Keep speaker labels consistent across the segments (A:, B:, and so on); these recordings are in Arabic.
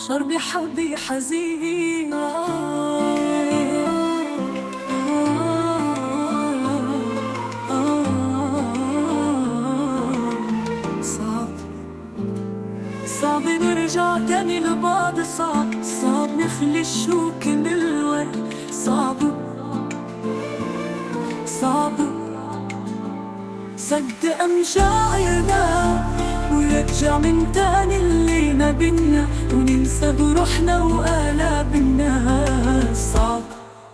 A: شربي حبي حزين. صعب نرجع تاني لبعض، صعب نخلي الشوك من الورد، صعب صدق مشاعرنا ويرجع من تاني اللي ما بينا، وننسى بروحنا وآلام الناس. صعب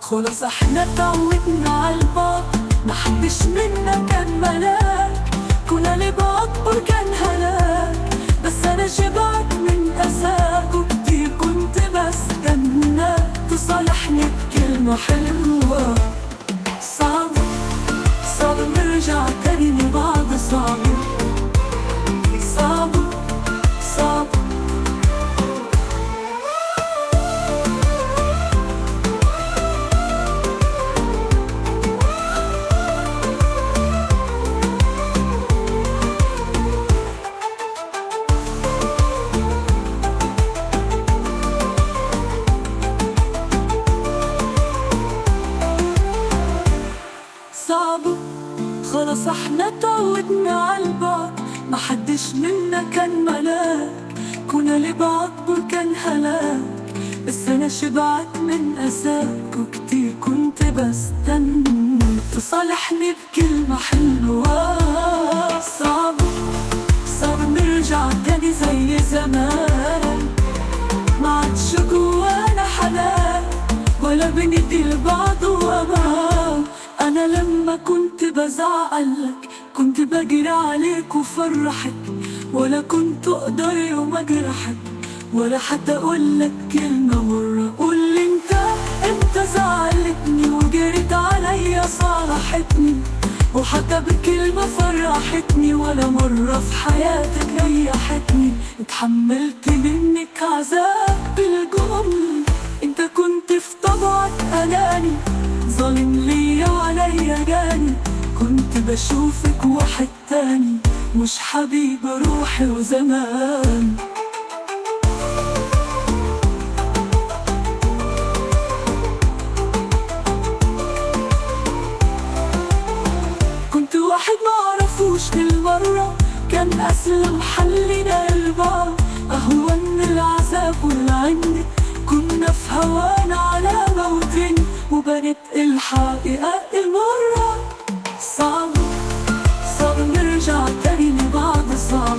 A: خلص احنا تعودنا عالبعض، محدش منا كان ملاك، كنا لبعض بركان هلاك، بس انا شبعت من اساك وكتير كنت بستناك تصالحني بكلمة حلوة. صعب نرجع تاني لبعض، صعب خلاص احنا تعودنا عالبعض، محدش منا كان ملاك، كنا لبعض بركان هلاك، بس انا شبعت من اساك وكتير كنت بستنى تصالحني بكلمة حلوة. صعب نرجع تاني زي زمان، ما عادش جوانا حنان ولا بندي لبعض وامان. أنا لما كنت بزعلك كنت بجري عليك وفرحك، ولا كنت أقدر يوم أجرحك ولا حتى أقولك كلمة مرة. قولي انت زعلتني وجريت عليا صالحتني، وحتى بكلمة فرحتني ولا مرة في حياتك ريحتني. اتحملت منك عذاب بالجمل، انت كنت في طبعك أناني، ظالم ليا وعليا جاني، كنت بشوفك واحد تاني، مش حبيب روحي وزمان. كنت واحد معرفوش بالمرة، كان أسلم حلنا البعض، أهون العذاب والعند، كنا في هوانا على موتين، وبنت الحقيقة المرة. صعب نرجع تاني لبعض، صعب